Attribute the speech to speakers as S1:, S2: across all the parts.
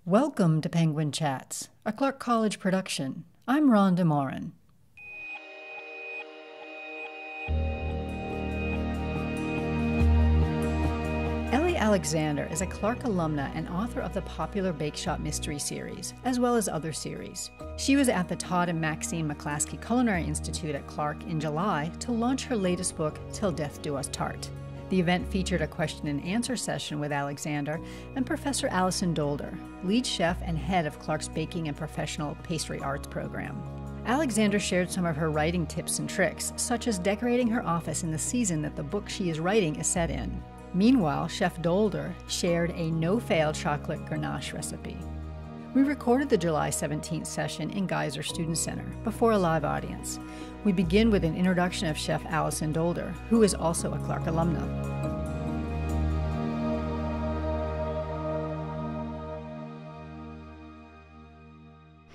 S1: Welcome to Penguin Chats, a Clark College production. I'm Rhonda Morin. Ellie Alexander is a Clark alumna and author of the popular Bakeshop Mystery series, as well as other series. She was at the Todd and Maxine McClaskey Culinary Institute at Clark in July to launch her latest book, Till Death Do Us Tart. The event featured a question and answer session with Alexander and Professor Allison Dolder, lead chef and head of Clark's Baking and Professional Pastry Arts program. Alexander shared some of her writing tips and tricks, such as decorating her office in the season that the book she is writing is set in. Meanwhile, Chef Dolder shared a no-fail chocolate ganache recipe. We recorded the July 17th session in Geyser Student Center before a live audience. We begin with an introduction of Chef Allison Dolder, who is also a Clark alumna.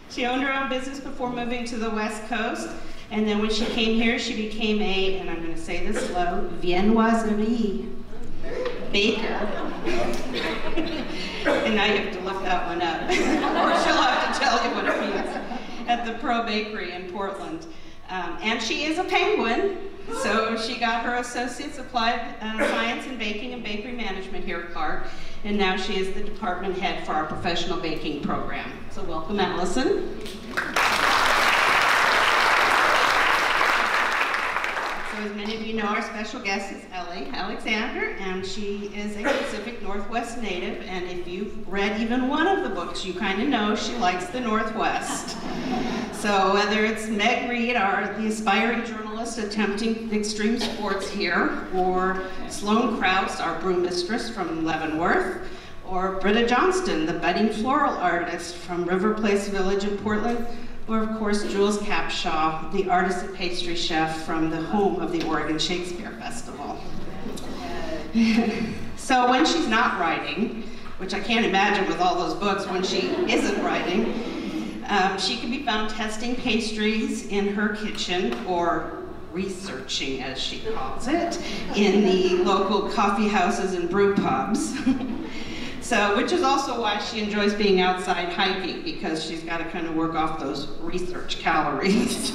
S2: She owned her own business before moving to the West Coast, and then when she came here, she became a, and I'm going to say this slow, viennoiserie baker. And now you have to look that one up, or she'll have to tell you what it means, at the Pro Bakery in Portland. And she is a Penguin, so she got her Associate's Applied Science in Baking and Bakery Management here at Clark, and now she is the department head for our professional baking program. So welcome, Allison. So as many of you know, our special guest is Ellie Alexander, and she is a Pacific Northwest native, and if you've read even one of the books, you kind of know she likes the Northwest. So whether it's Meg Reed, the aspiring journalist attempting extreme sports here, or Sloane Krause, our brew mistress from Leavenworth, or Britta Johnston, the budding floral artist from River Place Village in Portland, or of course Jules Capshaw, the artist and pastry chef from the home of the Oregon Shakespeare Festival. So when she's not writing, which I can't imagine with all those books when she isn't writing, she can be found testing pastries in her kitchen, or researching, as she calls it, in the local coffee houses and brew pubs. So, which is also why she enjoys being outside hiking, because she's got to kind of work off those research calories.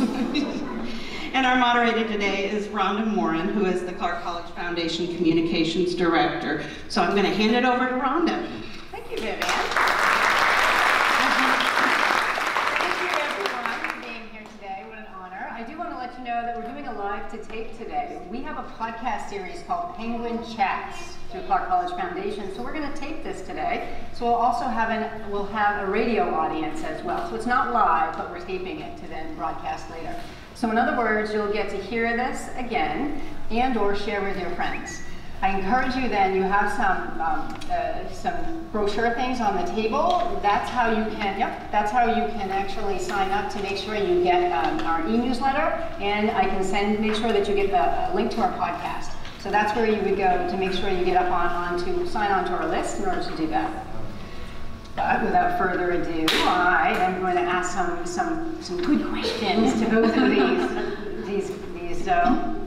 S2: And our moderator today is Rhonda Morin, who is the Clark College Foundation Communications Director. So I'm going to hand it over to Rhonda.
S3: Thank you, Vivian. I do want to let you know that we're doing a live to tape today. We have a podcast series called Penguin Chats through Clark College Foundation, so we're going to tape this today. So we'll also have a radio audience as well. So it's not live, but we're taping it to then broadcast later. So in other words, you'll get to hear this again and or share with your friends. I encourage you then, you have some brochure things on the table. That's how you can, that's how you can actually sign up to make sure you get our e-newsletter, and I can make sure that you get the link to our podcast. So that's where you would go to make sure you get up sign on to our list in order to do that. But without further ado, I am going to ask some good questions to both of these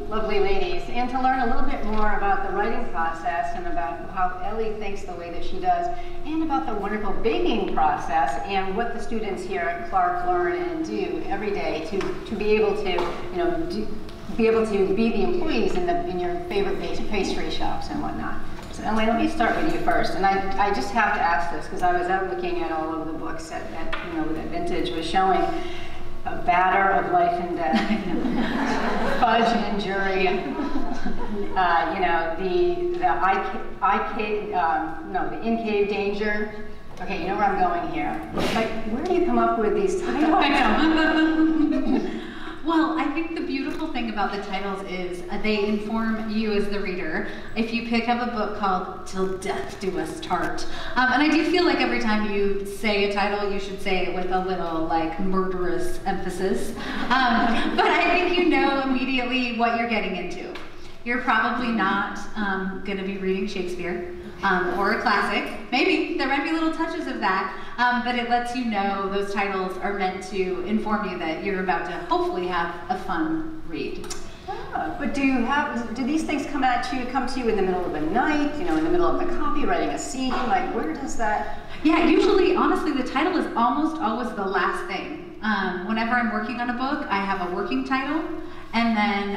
S3: lovely ladies, and to learn a little bit more about the writing process and about how Ellie thinks the way that she does, and about the wonderful baking process and what the students here at Clark learn and do every day to be able to, be the employees in your favorite pastry shops and whatnot. So Ellie, let me start with you first, and I just have to ask this because I was out looking at all of the books that Vintage was showing. A batter of life and death, fudge and jury, the in-cave danger. Okay, you know where I'm going here. Like, where do you come up with these titles?
S4: I know. Well, I think the beautiful thing about the titles is they inform you as the reader. If you pick up a book called Till Death Do Us Tart, and I do feel like every time you say a title, you should say it with a little like murderous emphasis. But I think you know immediately what you're getting into. You're probably not going to be reading Shakespeare or a classic. Maybe there might be little touches of that, but it lets you know those titles are meant to inform you that you're about to hopefully have a fun read.
S3: But do these things come to you in the middle of the night, in the middle of the copy, writing a scene? Like, where does that
S4: Yeah, usually, honestly, the title is almost always the last thing. Whenever I'm working on a book, I have a working title, and then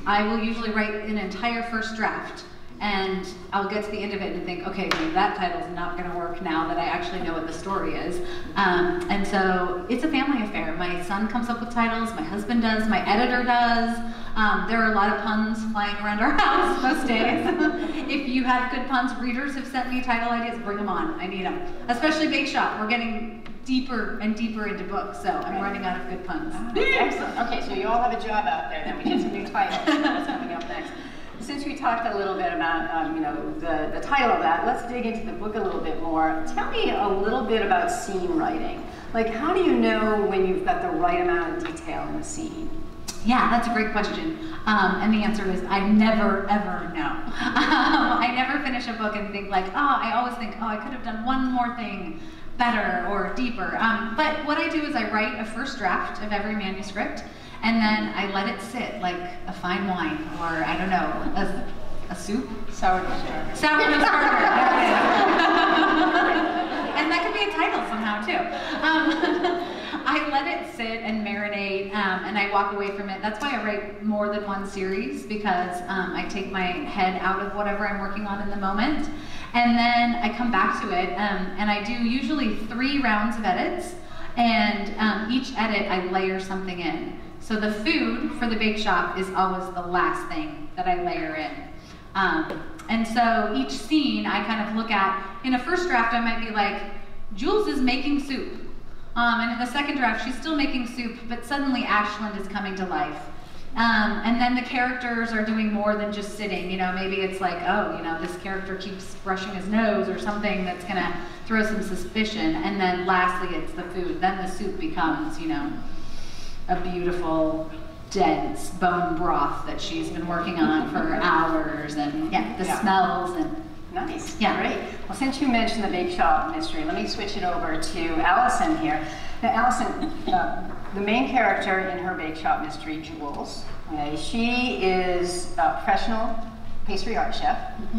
S4: I will usually write an entire first draft, and I'll get to the end of it and think, okay, well, that title's not going to work now that I actually know what the story is. And so it's a family affair. My son comes up with titles, my husband does, my editor does. There are a lot of puns flying around our house most days. If you have good puns, readers have sent me title ideas, bring them on. I need them. Especially Bakeshop. We're getting deeper and deeper into books, so I'm running out of good puns.
S3: Excellent. Okay, so you all have a job out there. Then we get some new titles. That's coming up next. Since we talked a little bit about the title of that, let's dig into the book a little bit more. Tell me a little bit about scene writing. Like, how do you know when you've got the right amount of detail in the scene?
S4: Yeah, that's a great question. And the answer is I never, ever know. I never finish a book and think like, I always think, I could have done one more thing better or deeper. But what I do is I write a first draft of every manuscript, and then I let it sit like a fine wine, or I don't know, a soup?
S3: Sourdough starter.
S4: Sourdough starter, there it is. And that could be a title somehow too. I let it sit and marinate, and I walk away from it. That's why I write more than one series, because I take my head out of whatever I'm working on in the moment. And then I come back to it, and I do usually 3 rounds of edits, and each edit I layer something in. So the food for the Bakeshop is always the last thing that I layer in. And so each scene I kind of look at, in a first draft I might be like, Jules is making soup. And in the second draft she's still making soup, but suddenly Ashland is coming to life. And then the characters are doing more than just sitting. Maybe it's like, this character keeps brushing his nose or something that's gonna throw some suspicion. And then lastly, it's the food. Then the soup becomes, a beautiful, dense bone broth that she's been working on for hours, and the smells and.
S3: Nice.
S4: Yeah.
S3: Great. Well, since you mentioned the Bakeshop Mystery, let me switch it over to Allison here. Now, Allison, the main character in her Bakeshop Mystery, Jules, okay, she is a professional pastry art chef,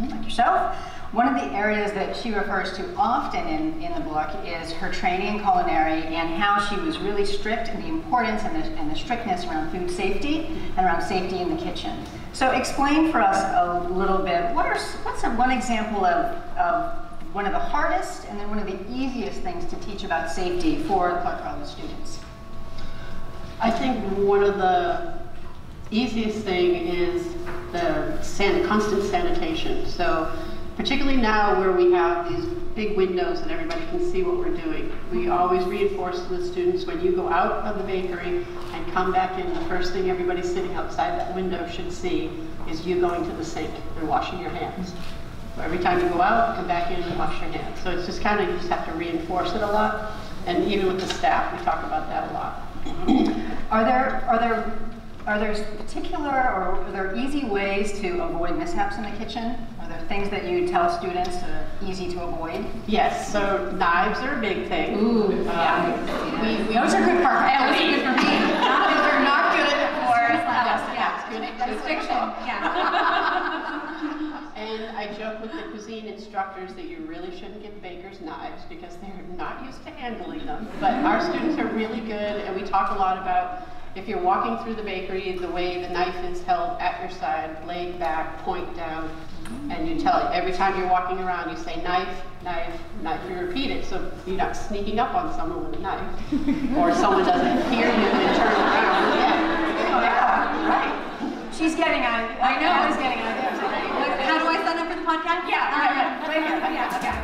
S3: like yourself. One of the areas that she refers to often in the book is her training in culinary and how she was really strict, and the importance and the strictness around food safety and around safety in the kitchen. So explain for us a little bit, what's one example of one of the hardest and then one of the easiest things to teach about safety for Clark College students?
S5: I think one of the easiest thing is the constant sanitation. So particularly now where we have these big windows and everybody can see what we're doing, we always reinforce to the students, when you go out of the bakery and come back in, the first thing everybody sitting outside that window should see is you going to the sink and washing your hands. So every time you go out, come back in and wash your hands. So it's just kind of, you just have to reinforce it a lot. And even with the staff, we talk about that a lot.
S3: Are there particular or are there easy ways to avoid mishaps in the kitchen? Are there things that you tell students are easy to avoid?
S5: Yes, so knives are a big thing.
S3: Ooh,
S5: those
S3: are good for Ellie.
S4: Good for me.
S3: They're not good at it for
S4: That's fiction. Yeah.
S5: And I joke with the cuisine instructors that you really shouldn't give bakers knives because they're not used to handling them. But our students are really good, and we talk a lot about, if you're walking through the bakery, the way the knife is held at your side, blade back, point down, and you tell it every time you're walking around, you say knife, knife, knife. You repeat it so you're not sneaking up on someone with a knife, or someone doesn't hear you and turn around.
S3: Yeah, right. She's getting on. I know. I was getting on there.
S4: How do I sign up for the podcast?
S3: Yeah, right here. Okay.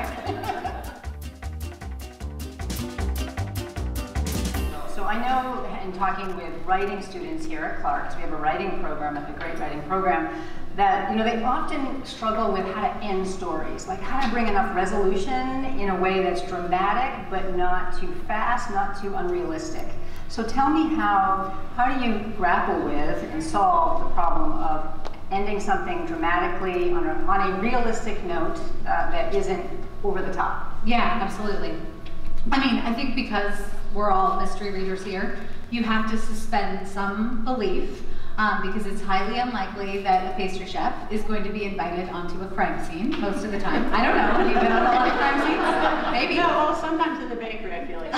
S3: So I know, in talking with writing students here at Clark's, we have a writing program, a great writing program, that they often struggle with how to end stories, like how to bring enough resolution in a way that's dramatic, but not too fast, not too unrealistic. So tell me how do you grapple with and solve the problem of ending something dramatically on a realistic note that isn't over the top?
S4: Yeah, absolutely. I mean, I think because we're all mystery readers here, you have to suspend some belief. because it's highly unlikely that a pastry chef is going to be invited onto a crime scene most of the time. I don't know. Have you been on a lot of crime scenes? Maybe.
S5: No, well, sometimes in the bakery, I feel like.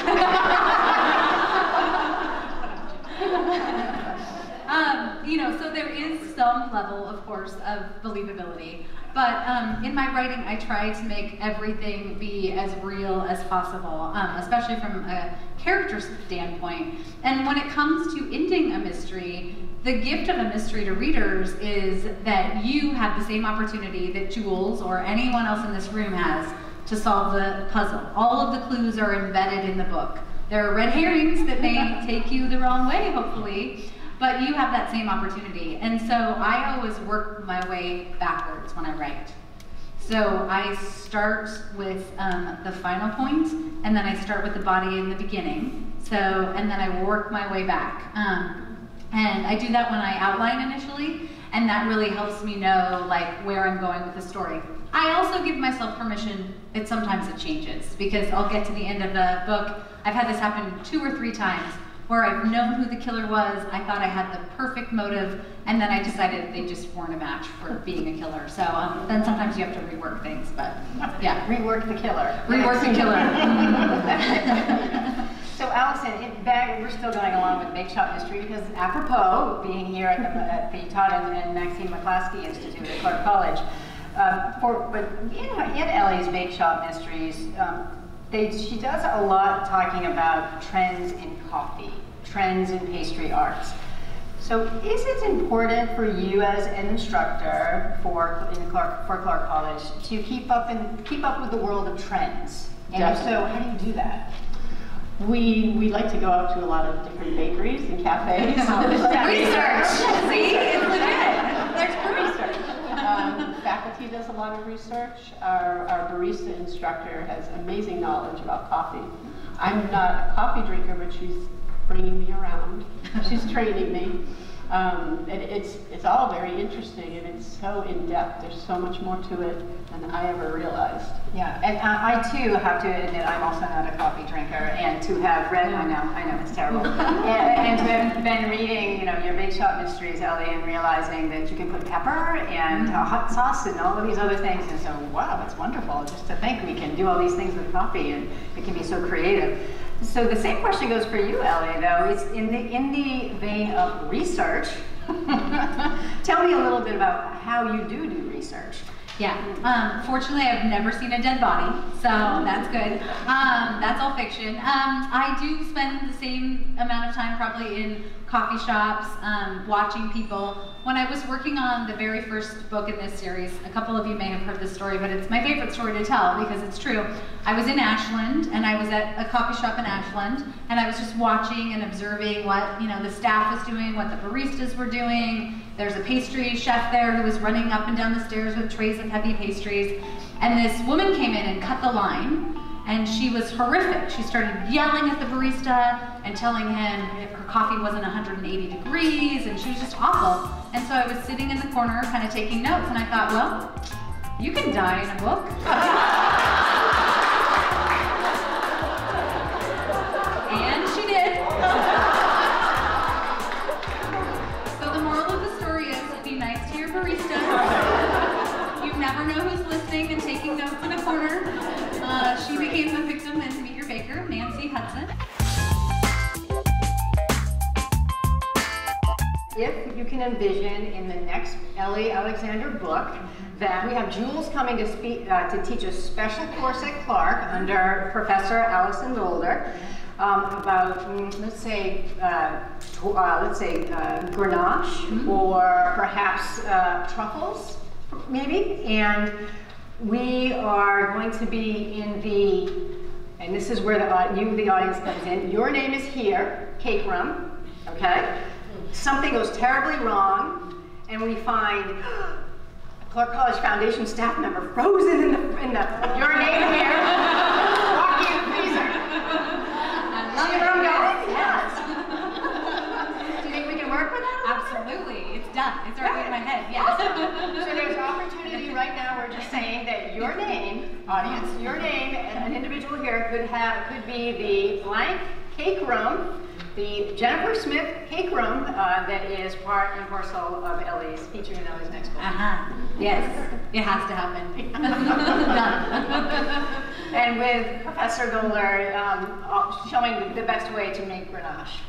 S4: You know, so there is some level, of course, of believability. But in my writing, I try to make everything be as real as possible, especially from a character standpoint. And when it comes to ending a mystery, the gift of a mystery to readers is that you have the same opportunity that Jules or anyone else in this room has to solve the puzzle. All of the clues are embedded in the book. There are red herrings that may take you the wrong way, hopefully, but you have that same opportunity. And so I always work my way backwards when I write. So I start with the final point, and then I start with the body in the beginning. So, and then I work my way back. And I do that when I outline initially, and that really helps me know like where I'm going with the story. I also give myself permission that sometimes it changes, because I'll get to the end of the book. I've had this happen 2 or 3 times, where I've known who the killer was, I thought I had the perfect motive, and then I decided they just weren't a match for being a killer. So then sometimes you have to rework things, but yeah.
S3: Rework the killer.
S4: Rework the killer.
S3: So Allison, we're still going along with Bakeshop Mystery because apropos being here at the Todd and Maxine McClaskey Institute at Clark College, but in Ellie's Bakeshop Mysteries, she does a lot talking about trends in coffee, trends in pastry arts. So is it important for you as an instructor for Clark College to keep up with the world of trends? And if so, how do you do that?
S5: We like to go out to a lot of different bakeries and cafes.
S4: Research! See? It's legit. There's research.
S5: Faculty does a lot of research. Our barista instructor has amazing knowledge about coffee. I'm not a coffee drinker, but she's bringing me around. She's training me. It's all very interesting, and it's so in-depth. There's so much more to it than I ever realized.
S3: Yeah, and I too have to admit I'm also not a coffee drinker, and to have read, I know it's terrible, and to have been reading, your Bakeshop Mysteries, Ellie, and realizing that you can put pepper and hot sauce and all of these other things, and so wow, it's wonderful just to think we can do all these things with coffee, and it can be so creative. So the same question goes for you, Ellie, though. It's in the vein of research. Tell me a little bit about how you do research.
S4: Yeah, fortunately I've never seen a dead body, so that's good. That's all fiction. I do spend the same amount of time probably in coffee shops, watching people. When I was working on the very first book in this series, a couple of you may have heard this story, but it's my favorite story to tell because it's true. I was in Ashland, and I was at a coffee shop in Ashland, and I was just watching and observing what the staff was doing, what the baristas were doing. There's a pastry chef there who was running up and down the stairs with trays of heavy pastries, and this woman came in and cut the line, and she was horrific. She started yelling at the barista and telling him if her coffee wasn't 180 degrees, and she was just awful. And so I was sitting in the corner kind of taking notes, and I thought, well, you can die in a book. And she did. So the moral of the story is, be nice to your barista. You never know who's listening and taking notes in a corner. She became the victim in Meet Your Baker, Nancy Hudson.
S3: If you can envision in the next Ellie Alexander book that we have Jules coming to speak to teach a special course at Clark under Professor Allison Dolder about let's say ganache or perhaps truffles maybe, and we are going to be in the, and this is where the audience comes in. Your name is here, cake room, okay? Something goes terribly wrong, and we find a Clark College Foundation staff member frozen in the your name here, walking in the freezer. See where I'm going? Yes. Do you think we can work with that?
S4: Absolutely. It's done. It's already in my head. Yes.
S3: So there's opportunity right now. We're just saying that your name, audience, your name, an individual here could be the blank cake room. the Jennifer Smith cake room that is part and parcel of Ellie's, featured in Ellie's next book.
S4: Yes, it has to happen.
S3: And with Professor Doler showing the best way to make ganache.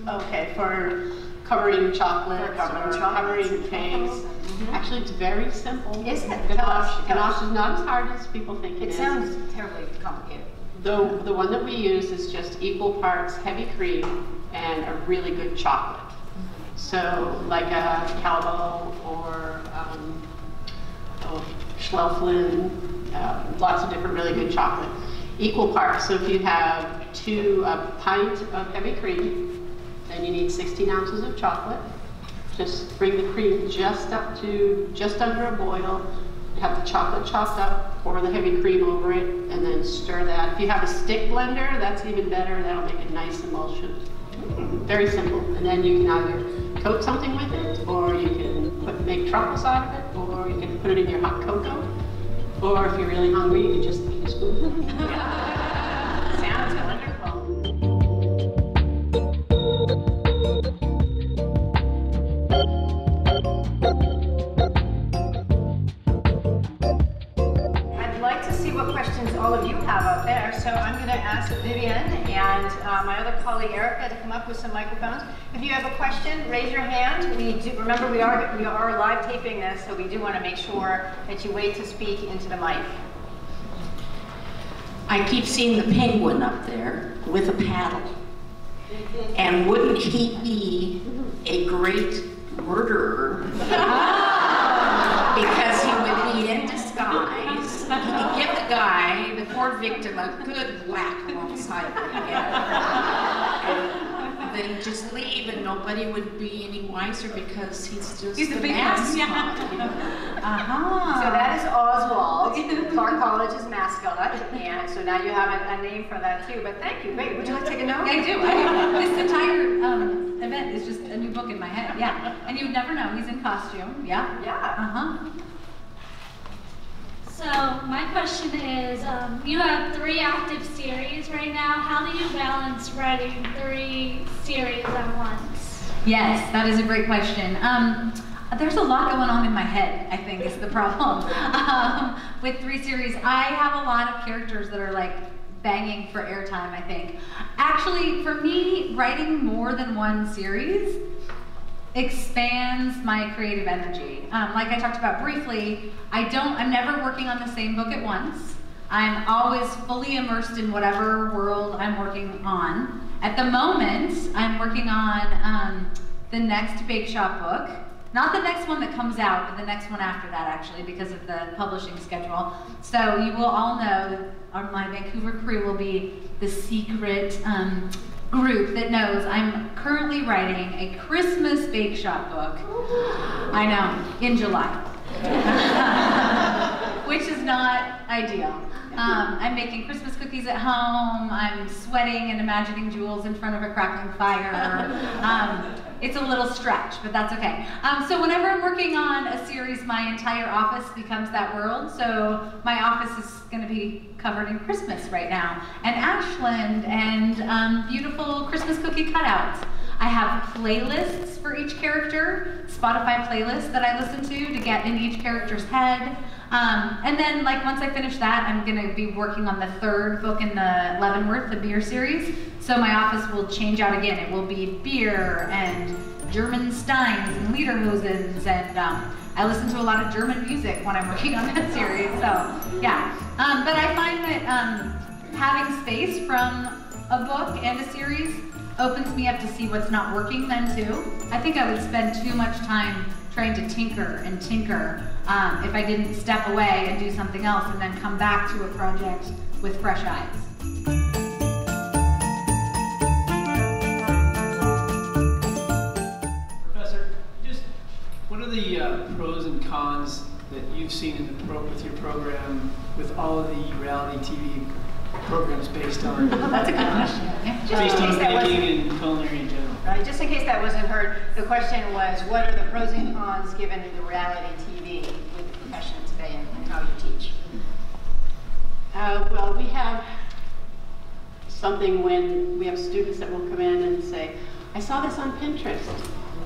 S5: Okay, for covering chocolates, covering cakes. Actually, it's very simple.
S3: Is it?
S5: Ganache is not as hard as people think it is.
S3: It sounds terribly complicated.
S5: The one that we use is just equal parts heavy cream and a really good chocolate. So like a Calvo or Schlafly, lots of different really good chocolate. Equal parts. So if you have a pint of heavy cream, then you need 16 ounces of chocolate. Just bring the cream just up to just under a boil. Have the chocolate chopped up, pour the heavy cream over it, and then stir that. If you have a stick blender, that's even better. That'll make a nice emulsion. Very simple. And then you can either coat something with it, or you can make truffles out of it, or you can put it in your hot cocoa. Or if you're really hungry, you can just eat a spoon.
S3: Sounds wonderful. What questions all of you have out there, so I'm going to ask Vivian and my other colleague Erica to come up with some microphones. If you have a question, raise your hand. Remember we are live taping this, so we do want to make sure that you wait to speak into the mic.
S6: I keep seeing the penguin up there with a paddle, and wouldn't he be a great murderer? Because he would be in disguise. He could give the guy, the poor victim, a good whack alongside of him again. And then just leave, and nobody would be any wiser because he's just the mascot. You know?
S3: So that is Oswald, Clark College's mascot, and so now you have a name for that too. But thank you. Wait, would you like to take a note?
S4: I do. This entire event is just a new book in my head. Yeah, and you would never know. He's in costume. Yeah.
S3: Yeah.
S7: So my question is, you have 3 active series right now. How do you balance writing 3 series at once?
S4: Yes, that is a great question. There's a lot going on in my head, I think, is the problem. With 3 series, I have a lot of characters that are like banging for airtime, I think. Actually, for me, writing more than 1 series expands my creative energy. Like I talked about briefly, I'm never working on the same book at once. I'm always fully immersed in whatever world I'm working on. At the moment, I'm working on the next Bakeshop book. Not the next one that comes out, but the next one after that, actually, because of the publishing schedule. So you will all know, my Vancouver crew will be the secret group that knows I'm currently writing a Christmas Bakeshop book. I know, in July. Which is not ideal. I'm making Christmas cookies at home. I'm sweating and imagining Jules in front of a crackling fire. It's a little stretch, but that's okay. So whenever I'm working on a series, my entire office becomes that world. So my office is going to be covered in Christmas right now, and Ashland, and beautiful Christmas cookie cutouts. I have playlists for each character, Spotify playlists that I listen to get in each character's head. And then, like, once I finish that, I'm going to be working on the 3rd book in the Leavenworth, the beer series. So my office will change out again. It will be beer and German steins and lederhosens, and I listen to a lot of German music when I'm working on that series. So yeah, but I find that having space from a book and a series opens me up to see what's not working then too. I think I would spend too much time trying to tinker and tinker if I didn't step away and do something else and then come back to a project with fresh eyes.
S8: Professor, just what are the pros and cons that you've seen with your program, with all of the reality TV programs based on
S3: That's a good question.
S8: based on baking and culinary in general?
S3: Right, just in case that wasn't heard, the question was, what are the pros and cons given the reality TV with the profession today and how you teach?
S5: Well, we have something when we have students that will come in and say, I saw this on Pinterest.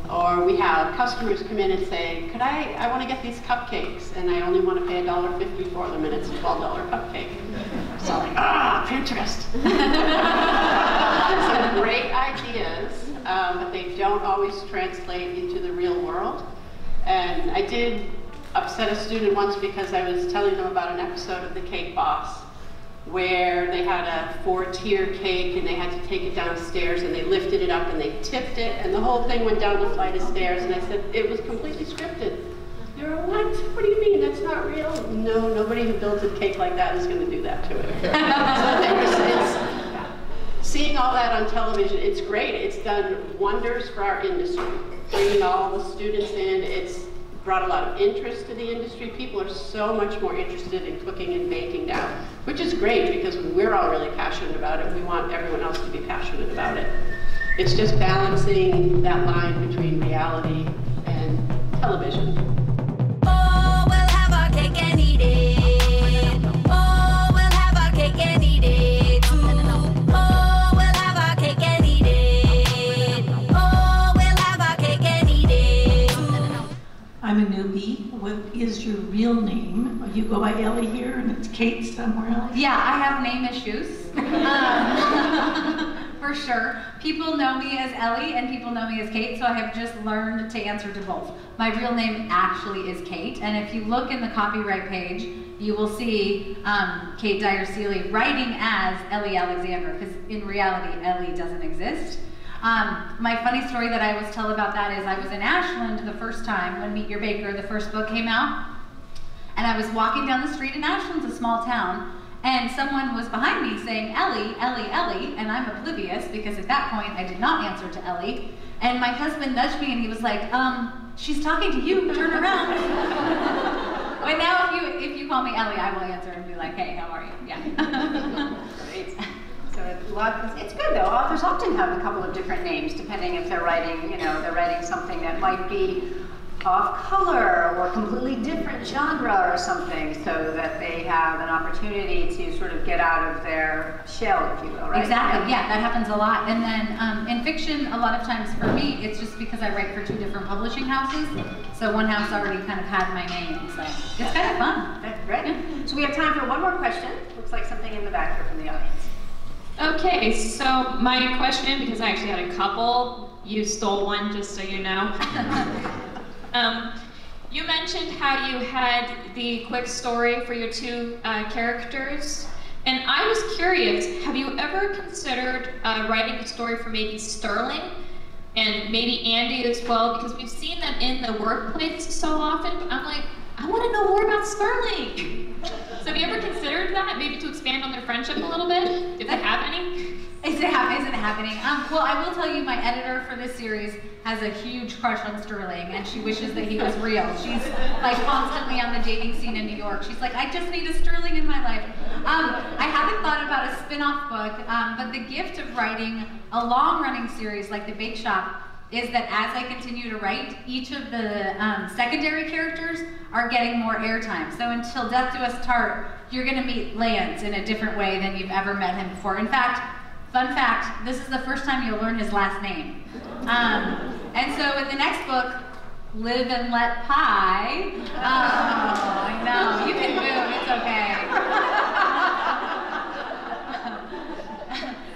S5: Or we have customers come in and say, I want to get these cupcakes, and I only want to pay $1.50 for them, and it's a $12 cupcake. So I'm like, Pinterest. Some great ideas, but they don't always translate into the real world. And I did upset a student once because I was telling them about an episode of The Cake Boss, where they had a 4-tier cake and they had to take it downstairs, and they lifted it up and they tipped it, and the whole thing went down the flight of stairs, and I said, it was completely scripted. They were, what do you mean, that's not real? No, nobody who builds a cake like that is going to do that to it. So seeing all that on television, it's great. It's done wonders for our industry. Bringing all the students in, it's brought a lot of interest to the industry. People are so much more interested in cooking and baking now, which is great because we're all really passionate about it. We want everyone else to be passionate about it. It's just balancing that line between reality and television.
S9: Oh, we'll have our cake and eat it. Oh, we'll have our cake and eat it too. Oh, we'll have our cake and eat it. Oh, we'll have our cake and eat it too.
S10: I'm a newbie. What is your real name? You go by Ellie here and it's Kate somewhere else?
S4: Yeah, I have name issues. For sure. People know me as Ellie and people know me as Kate, so I have just learned to answer to both. My real name actually is Kate, and if you look in the copyright page, you will see Kate Dyer-Seeley writing as Ellie Alexander, because in reality, Ellie doesn't exist. My funny story that I always tell about that is I was in Ashland the first time when Meet Your Baker, the first book, came out, and I was walking down the street in Ashland's a small town, and someone was behind me saying, Ellie, Ellie, Ellie, and I'm oblivious because at that point I did not answer to Ellie, and my husband nudged me and he was like, she's talking to you, turn around. But now if you call me Ellie, I will answer and be like, hey, how are you? Yeah.
S3: Great. So it's good though. Authors often have a couple of different names depending if they're writing, they're writing something that might be off color or completely different genre or something, so that they have an opportunity to sort of get out of their shell, if you will, right?
S4: Exactly, yeah, that happens a lot. And then in fiction, a lot of times for me, it's just because I write for 2 different publishing houses, so one house already kind of had my name, so it's kind of fun.
S3: That's great. Yeah. So we have time for one more question. Looks like something in the back here from the audience.
S11: Okay, so my question, because I actually had a couple, you stole one, just so you know. You mentioned how you had the quick story for your 2 characters, and I was curious, have you ever considered writing a story for maybe Sterling, and maybe Andy as well, because we've seen them in the workplace so often, but I'm like, I want to know more about Sterling. So have you ever considered that, maybe to expand on their friendship a little bit, if they have any?
S4: Is it happening? Well, I will tell you, my editor for this series has a huge crush on Sterling, and she wishes that he was real. She's like constantly on the dating scene in New York. She's like, I just need a Sterling in my life. I haven't thought about a spin-off book, but the gift of writing a long-running series like The Bakeshop is that as I continue to write, each of the secondary characters are getting more airtime. So until Death Do Us Tart, you're gonna meet Lance in a different way than you've ever met him before. In fact, fun fact, this is the first time you'll learn his last name. And so in the next book, Live and Let Pie, I know, you can move, it's okay.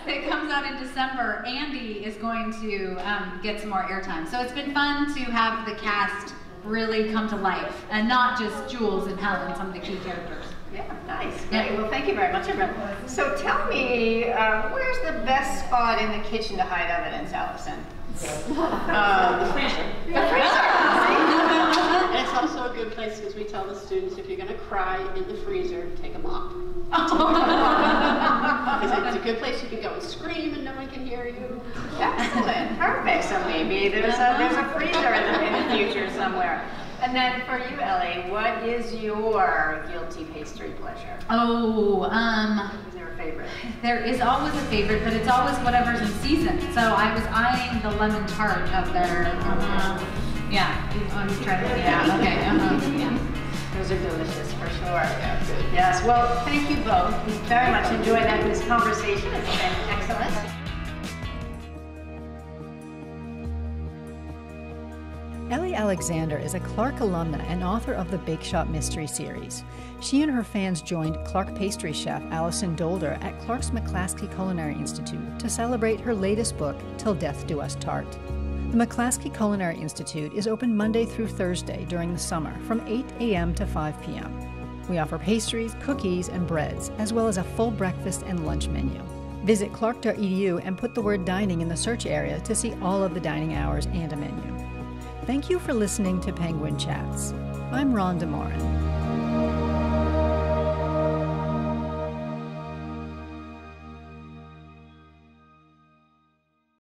S4: It comes out in December. Andy is going to get some more airtime. So it's been fun to have the cast really come to life, and not just Jules and Helen, some of the key characters.
S3: Yeah, nice. Great. Well, thank you very much, everyone. So tell me, where's the best spot in the kitchen to hide evidence, Allison?
S5: The freezer.
S3: The freezer.
S5: And it's also a good place because we tell the students, if you're going to cry in the freezer, take a mop. Because it's a good place you can go and scream and no one can hear you.
S3: Excellent. Perfect. So maybe there's a freezer in the future somewhere. And then for you, Ellie, what is your guilty pastry pleasure?
S4: Oh,
S3: Is there a favorite?
S4: There is always a favorite, but it's always whatever's in season. So I was eyeing the lemon tart up there. Yeah, I'm trying to, yeah, okay, yeah.
S3: Those are delicious for sure. Yes, well, thank you both. We very much enjoyed this conversation. It's been excellent.
S1: Ellie Alexander is a Clark alumna and author of the Bakeshop Mystery series. She and her fans joined Clark pastry chef Allison Dolder at Clark's McClaskey Culinary Institute to celebrate her latest book, Till Death Do Us Tart. The McClaskey Culinary Institute is open Monday through Thursday during the summer from 8 a.m. to 5 p.m. We offer pastries, cookies, and breads, as well as a full breakfast and lunch menu. Visit clark.edu and put the word dining in the search area to see all of the dining hours and a menu. Thank you for listening to Penguin Chats. I'm Rhonda Morin.